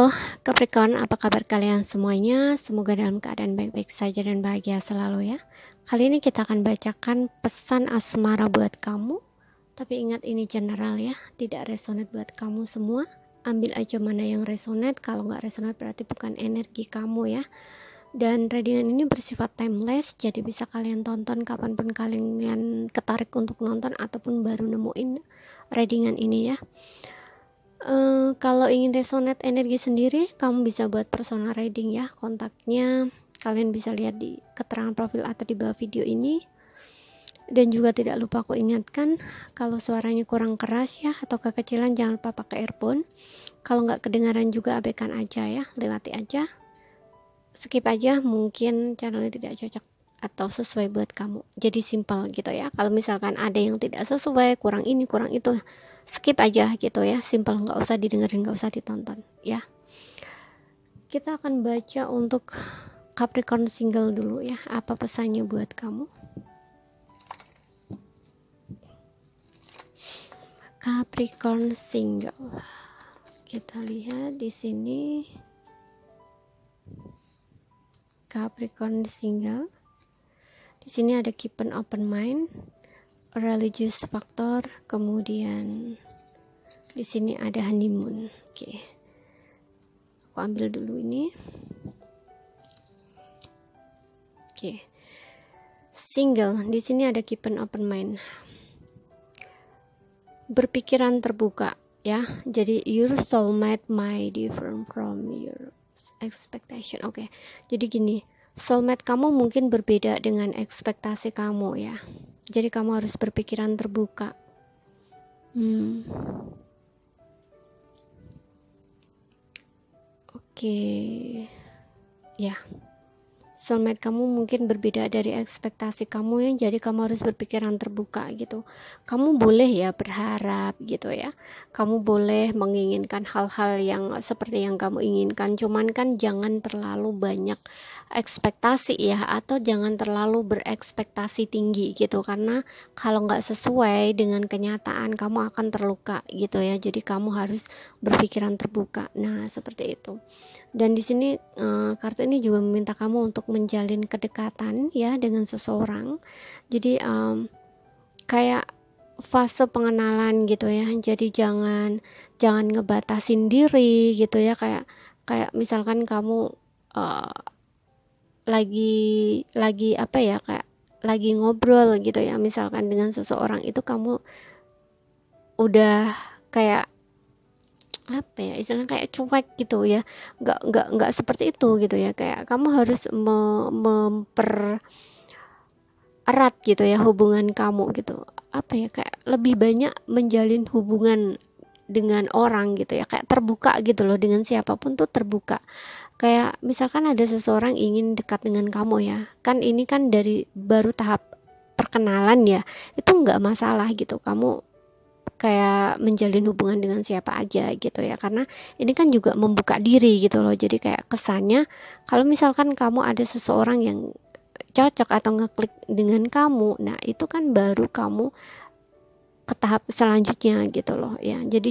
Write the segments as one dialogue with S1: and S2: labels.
S1: Halo Capricorn, apa kabar kalian semuanya? Semoga dalam keadaan baik-baik saja dan bahagia selalu ya. Kali ini kita akan bacakan pesan asmara buat kamu. Tapi ingat ini general ya, tidak resonate buat kamu semua. Ambil aja mana yang resonate, kalau nggak resonate berarti bukan energi kamu ya. Dan readingan ini bersifat timeless, jadi bisa kalian tonton kapanpun kalian ketarik untuk nonton ataupun baru nemuin readingan ini ya. Kalau ingin resonate energi sendiri, kamu bisa buat personal reading ya. Kontaknya kalian bisa lihat di keterangan profil atau di bawah video ini. Dan juga tidak lupa aku ingatkan, kalau suaranya kurang keras ya atau kekecilan jangan lupa pakai earphone. Kalau nggak kedengaran juga abaikan aja ya, lewati aja, skip aja, mungkin channelnya tidak cocok atau sesuai buat kamu. Jadi simple gitu ya. Kalau misalkan ada yang tidak sesuai, kurang ini kurang itu, skip aja gitu ya, simple, nggak usah didengerin, nggak usah ditonton ya. Kita akan baca untuk Capricorn single dulu ya, apa pesannya buat kamu. Capricorn single, kita lihat di sini. Capricorn single, di sini ada keep an open mind, religious factor, kemudian di sini ada honeymoon. Oke. Aku ambil dulu ini. Oke. Single, di sini ada keep an open mind. Berpikiran terbuka ya. Jadi your soulmate might different from your expectation. Oke. Jadi gini, soulmate kamu mungkin berbeda dengan ekspektasi kamu ya. Jadi kamu harus berpikiran terbuka. Oke. Ya. Soulmate kamu mungkin berbeda dari ekspektasi kamu ya, jadi kamu harus berpikiran terbuka gitu. Kamu boleh ya berharap gitu ya, kamu boleh menginginkan hal-hal yang seperti yang kamu inginkan, cuman kan jangan terlalu banyak ekspektasi ya, atau jangan terlalu berekspektasi tinggi gitu, karena kalau nggak sesuai dengan kenyataan kamu akan terluka gitu ya. Jadi kamu harus berpikiran terbuka. Nah seperti itu. Dan di sini kartu ini juga meminta kamu untuk menjalin kedekatan ya dengan seseorang. Jadi kayak fase pengenalan gitu ya. Jadi jangan ngebatasin diri gitu ya, kayak misalkan kamu lagi apa ya, kayak lagi ngobrol gitu ya, misalkan dengan seseorang itu kamu udah kayak apa ya, istilahnya kayak cuek gitu ya, nggak seperti itu gitu ya, kayak kamu harus mempererat gitu ya hubungan kamu gitu, apa ya, kayak lebih banyak menjalin hubungan dengan orang gitu ya, kayak terbuka gitu loh, dengan siapapun tuh terbuka. Kayak misalkan ada seseorang ingin dekat dengan kamu ya, kan ini kan dari baru tahap perkenalan ya, itu nggak masalah gitu, kamu kayak menjalin hubungan dengan siapa aja gitu ya, karena ini kan juga membuka diri gitu loh. Jadi kayak kesannya kalau misalkan kamu ada seseorang yang cocok atau ngeklik dengan kamu, nah itu kan baru kamu ke tahap selanjutnya gitu loh ya. Jadi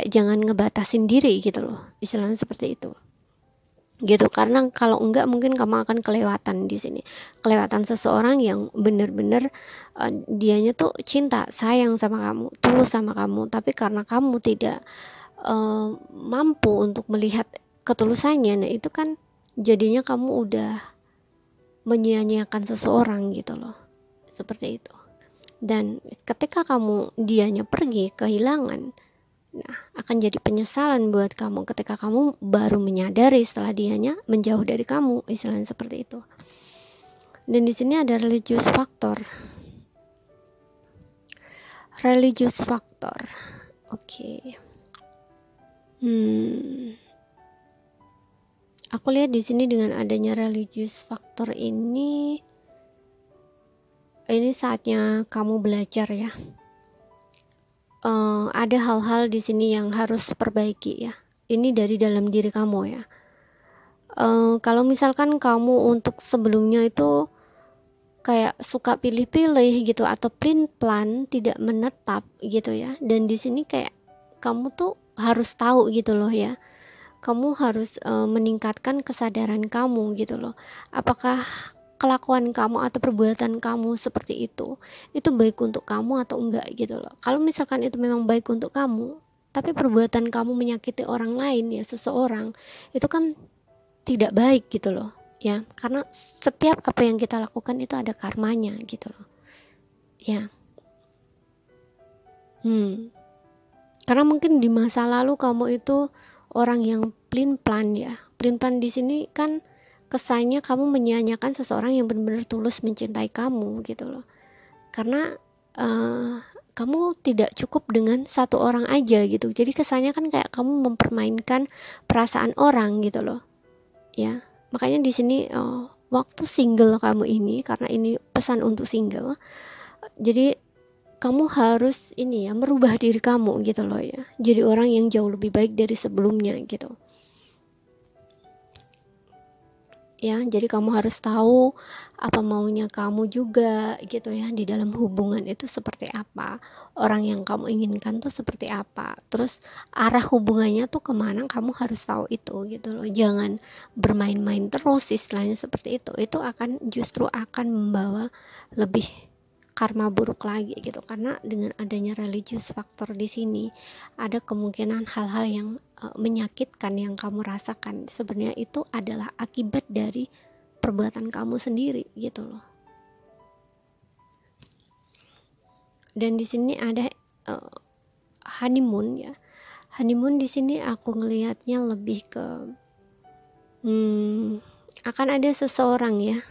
S1: jangan ngebatasin diri gitu loh, istilahnya seperti itu gitu, karena kalau enggak mungkin kamu akan kelewatan di sini, kelewatan seseorang yang benar-benar dianya tuh cinta sayang sama kamu, tulus sama kamu, tapi karena kamu tidak mampu untuk melihat ketulusannya, nah itu kan jadinya kamu udah menyia-nyiakan seseorang gitu loh, seperti itu. Dan ketika kamu dianya pergi, kehilangan, nah, akan jadi penyesalan buat kamu ketika kamu baru menyadari setelah dianya menjauh dari kamu, istilahnya seperti itu. Dan di sini ada religious factor. Religious factor. Oke. Aku lihat di sini dengan adanya religious factor ini saatnya kamu belajar ya. Ada hal-hal di sini yang harus perbaiki ya. Ini dari dalam diri kamu ya. Kalau misalkan kamu untuk sebelumnya itu kayak suka pilih-pilih gitu atau plan tidak menetap gitu ya. Dan di sini kayak kamu tuh harus tahu gitu loh ya. kamu harus meningkatkan kesadaran kamu gitu loh. Apakah kelakuan kamu atau perbuatan kamu seperti itu baik untuk kamu atau enggak gitu loh. Kalau misalkan itu memang baik untuk kamu, tapi perbuatan kamu menyakiti orang lain ya, seseorang, itu kan tidak baik gitu loh ya, karena setiap apa yang kita lakukan itu ada karmanya gitu loh ya. Karena mungkin di masa lalu kamu itu orang yang pelin-pelan ya. Pelin-pelan di sini kan kesannya kamu menyia-nyiakan seseorang yang benar-benar tulus mencintai kamu gitu loh. Karena kamu tidak cukup dengan satu orang aja gitu. Jadi kesannya kan kayak kamu mempermainkan perasaan orang gitu loh. Ya. Makanya di sini waktu single kamu ini, karena ini pesan untuk single. Jadi kamu harus ini ya, merubah diri kamu gitu loh ya, jadi orang yang jauh lebih baik dari sebelumnya gitu ya. Jadi kamu harus tahu apa maunya kamu juga gitu ya, di dalam hubungan itu seperti apa, orang yang kamu inginkan tuh seperti apa, terus arah hubungannya tuh kemana, kamu harus tahu itu gitu loh. Jangan bermain-main terus, istilahnya seperti itu akan justru akan membawa lebih karma buruk lagi gitu. Karena dengan adanya religious factor di sini, ada kemungkinan hal-hal yang menyakitkan yang kamu rasakan sebenarnya itu adalah akibat dari perbuatan kamu sendiri gitu loh. Dan di sini ada honeymoon ya. Honeymoon di sini aku ngelihatnya lebih ke akan ada seseorang ya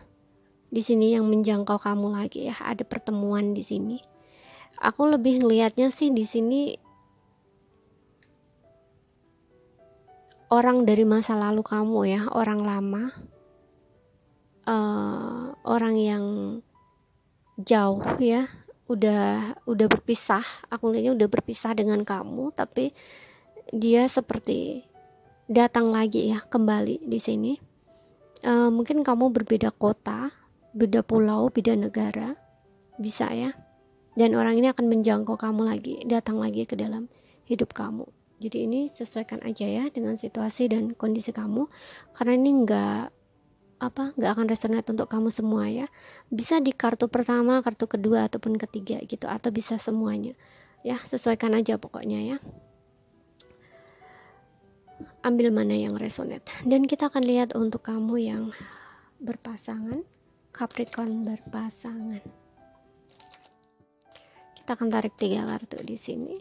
S1: di sini yang menjangkau kamu lagi ya, ada pertemuan di sini. Aku lebih ngelihatnya sih di sini orang dari masa lalu kamu ya, orang lama, orang yang jauh ya, udah berpisah. Aku lihatnya udah berpisah dengan kamu, tapi dia seperti datang lagi ya, kembali di sini. Mungkin kamu berbeda kota, beda pulau, beda negara, bisa ya. Dan orang ini akan menjangkau kamu lagi, datang lagi ke dalam hidup kamu. Jadi ini sesuaikan aja ya dengan situasi dan kondisi kamu, karena ini nggak akan resonate untuk kamu semua ya. Bisa di kartu pertama, kartu kedua ataupun ketiga gitu, atau bisa semuanya ya, sesuaikan aja pokoknya ya. Ambil mana yang resonate. Dan kita akan lihat untuk kamu yang berpasangan, Capricorn berpasangan. Kita akan tarik 3 kartu di sini.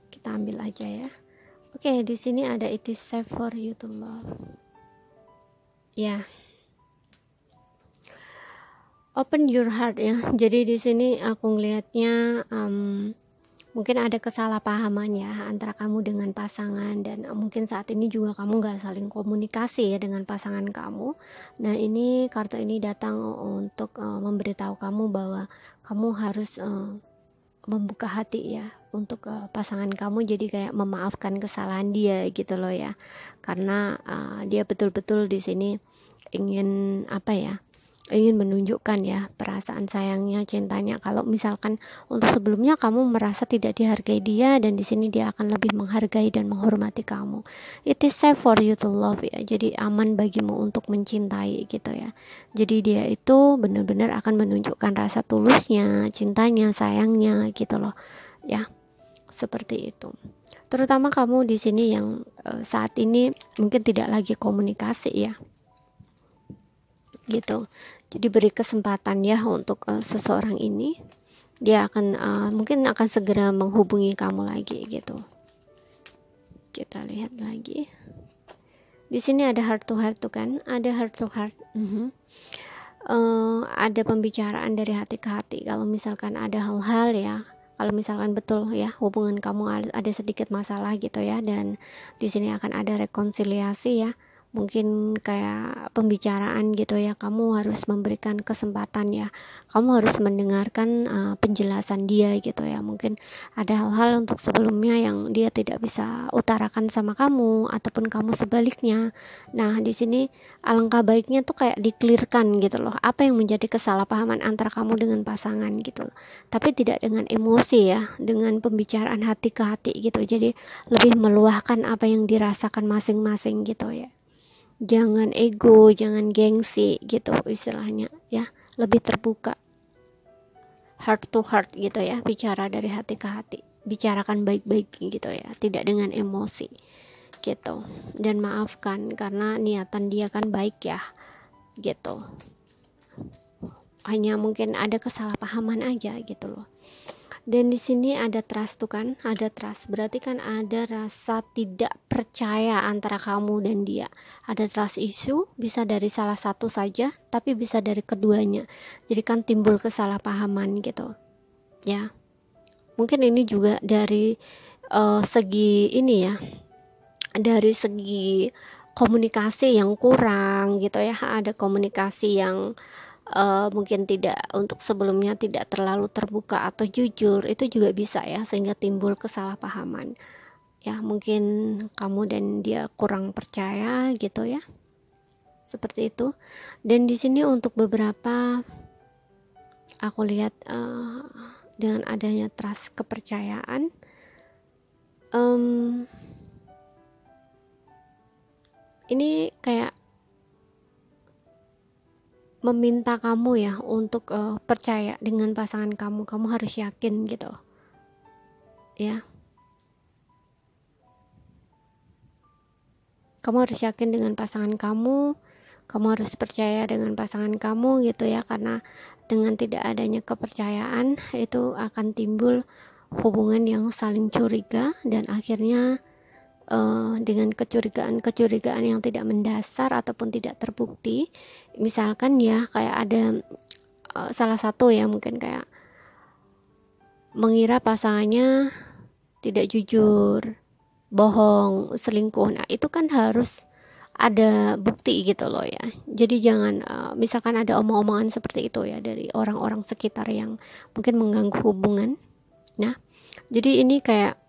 S1: Kita ambil aja ya. Oke, di sini ada it is safe for you to love. Ya. Open your heart ya. Jadi di sini aku ngelihatnya mungkin ada kesalahpahaman ya antara kamu dengan pasangan, dan mungkin saat ini juga kamu gak saling komunikasi ya dengan pasangan kamu. Nah ini kartu ini datang untuk memberitahu kamu bahwa kamu harus membuka hati ya untuk pasangan kamu, jadi kayak memaafkan kesalahan dia gitu loh ya, karena dia betul-betul di sini ingin ingin menunjukkan ya perasaan sayangnya, cintanya. Kalau misalkan untuk sebelumnya kamu merasa tidak dihargai dia, dan di sini dia akan lebih menghargai dan menghormati kamu. It is safe for you to love ya. Jadi aman bagimu untuk mencintai gitu ya. Jadi dia itu benar-benar akan menunjukkan rasa tulusnya, cintanya, sayangnya gitu loh. Ya, seperti itu. Terutama kamu di sini yang saat ini mungkin tidak lagi komunikasi ya. Gitu. Jadi beri kesempatan ya untuk seseorang ini, dia akan mungkin akan segera menghubungi kamu lagi gitu. Kita lihat lagi. Di sini ada heart to heart tuh kan, ada heart to heart. Ada pembicaraan dari hati ke hati. Kalau misalkan ada hal-hal ya, kalau misalkan betul ya hubungan kamu ada sedikit masalah gitu ya, dan di sini akan ada rekonsiliasi ya. mungkin kayak pembicaraan gitu ya, kamu harus memberikan kesempatan ya, kamu harus mendengarkan penjelasan dia gitu ya. Mungkin ada hal-hal untuk sebelumnya yang dia tidak bisa utarakan sama kamu, ataupun kamu sebaliknya. Nah di sini alangkah baiknya tuh kayak diklirkan gitu loh, apa yang menjadi kesalahpahaman antara kamu dengan pasangan gitu, tapi tidak dengan emosi ya, dengan pembicaraan hati ke hati gitu. Jadi lebih meluahkan apa yang dirasakan masing-masing gitu ya, jangan ego, jangan gengsi gitu istilahnya ya, lebih terbuka, heart to heart gitu ya, bicara dari hati ke hati, bicarakan baik-baik gitu ya, tidak dengan emosi gitu. Dan maafkan karena niatan dia kan baik ya gitu, hanya mungkin ada kesalahpahaman aja gitu loh. Dan di sini ada trust tuh kan, ada trust, berarti kan ada rasa tidak percaya antara kamu dan dia. Ada trust issue, bisa dari salah satu saja, tapi bisa dari keduanya. Jadi kan timbul kesalahpahaman gitu. Ya, mungkin ini juga dari segi ini ya, dari segi komunikasi yang kurang gitu ya. Ada komunikasi yang mungkin tidak, untuk sebelumnya tidak terlalu terbuka atau jujur, itu juga bisa ya, sehingga timbul kesalahpahaman ya. Mungkin kamu dan dia kurang percaya gitu ya, seperti itu. Dan di sini untuk beberapa, aku lihat dengan adanya trust, kepercayaan, ini kayak meminta kamu ya untuk percaya dengan pasangan kamu. Kamu harus yakin gitu ya, kamu harus yakin dengan pasangan kamu, kamu harus percaya dengan pasangan kamu gitu ya, karena dengan tidak adanya kepercayaan itu akan timbul hubungan yang saling curiga, dan akhirnya dengan kecurigaan yang tidak mendasar ataupun tidak terbukti. Misalkan ya kayak ada salah satu ya, mungkin kayak mengira pasangannya tidak jujur, bohong, selingkuh. Nah itu kan harus ada bukti gitu loh ya. Jadi jangan misalkan ada omong-omongan seperti itu ya dari orang-orang sekitar yang mungkin mengganggu hubungan. Nah jadi ini kayak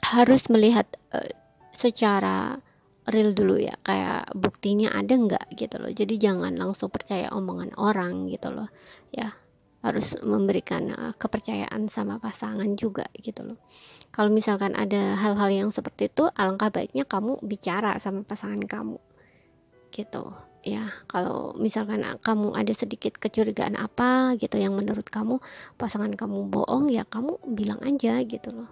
S1: harus melihat secara real dulu ya, kayak buktinya ada nggak gitu loh. Jadi jangan langsung percaya omongan orang gitu loh ya, harus memberikan kepercayaan sama pasangan juga gitu loh. Kalau misalkan ada hal-hal yang seperti itu, alangkah baiknya kamu bicara sama pasangan kamu gitu ya. Kalau misalkan kamu ada sedikit kecurigaan apa gitu yang menurut kamu pasangan kamu bohong, ya kamu bilang aja gitu loh,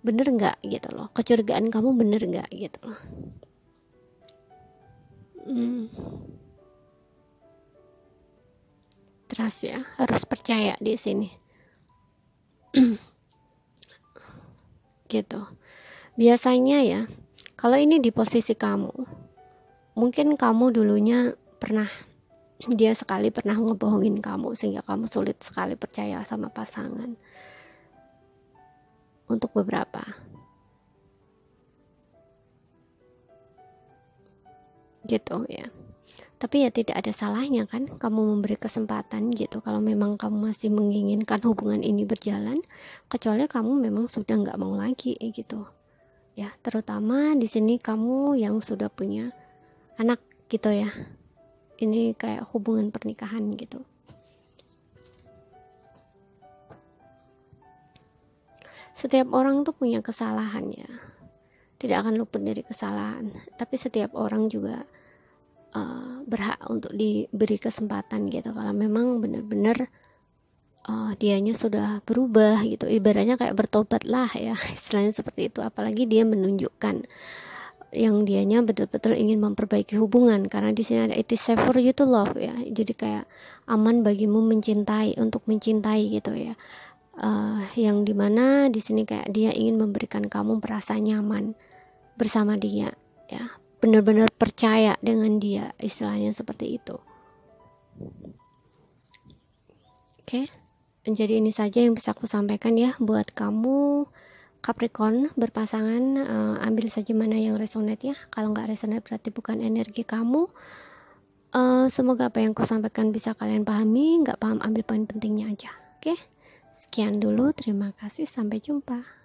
S1: bener nggak gitu loh, kecurigaan kamu bener nggak gitu loh. Trust ya, harus percaya di sini gitu. Biasanya ya, kalau ini di posisi kamu, mungkin kamu dulunya pernah, dia sekali pernah ngebohongin kamu sehingga kamu sulit sekali percaya sama pasangan untuk beberapa gitu ya. Tapi ya tidak ada salahnya kan kamu memberi kesempatan gitu, kalau memang kamu masih menginginkan hubungan ini berjalan, kecuali kamu memang sudah nggak mau lagi gitu ya. Terutama di sini kamu yang sudah punya anak gitu ya, ini kayak hubungan pernikahan gitu. Setiap orang tuh punya kesalahan ya, tidak akan luput dari kesalahan, tapi setiap orang juga berhak untuk diberi kesempatan gitu. Kalau memang benar-benar dianya sudah berubah gitu, ibaratnya kayak bertobat lah ya, istilahnya seperti itu. Apalagi dia menunjukkan yang dianya betul-betul ingin memperbaiki hubungan, karena di sini ada it is safe for you to love ya, jadi kayak aman bagimu mencintai, untuk mencintai gitu ya. Yang dimana di sini kayak dia ingin memberikan kamu merasa nyaman bersama dia ya, benar-benar percaya dengan dia, istilahnya seperti itu. Oke, jadi ini saja yang bisa aku sampaikan ya buat kamu Capricorn berpasangan, ambil saja mana yang resonate ya. Kalau nggak resonate berarti bukan energi kamu. Semoga apa yang aku sampaikan bisa kalian pahami. Nggak paham ambil poin pentingnya aja. Oke, sekian dulu, terima kasih, sampai jumpa.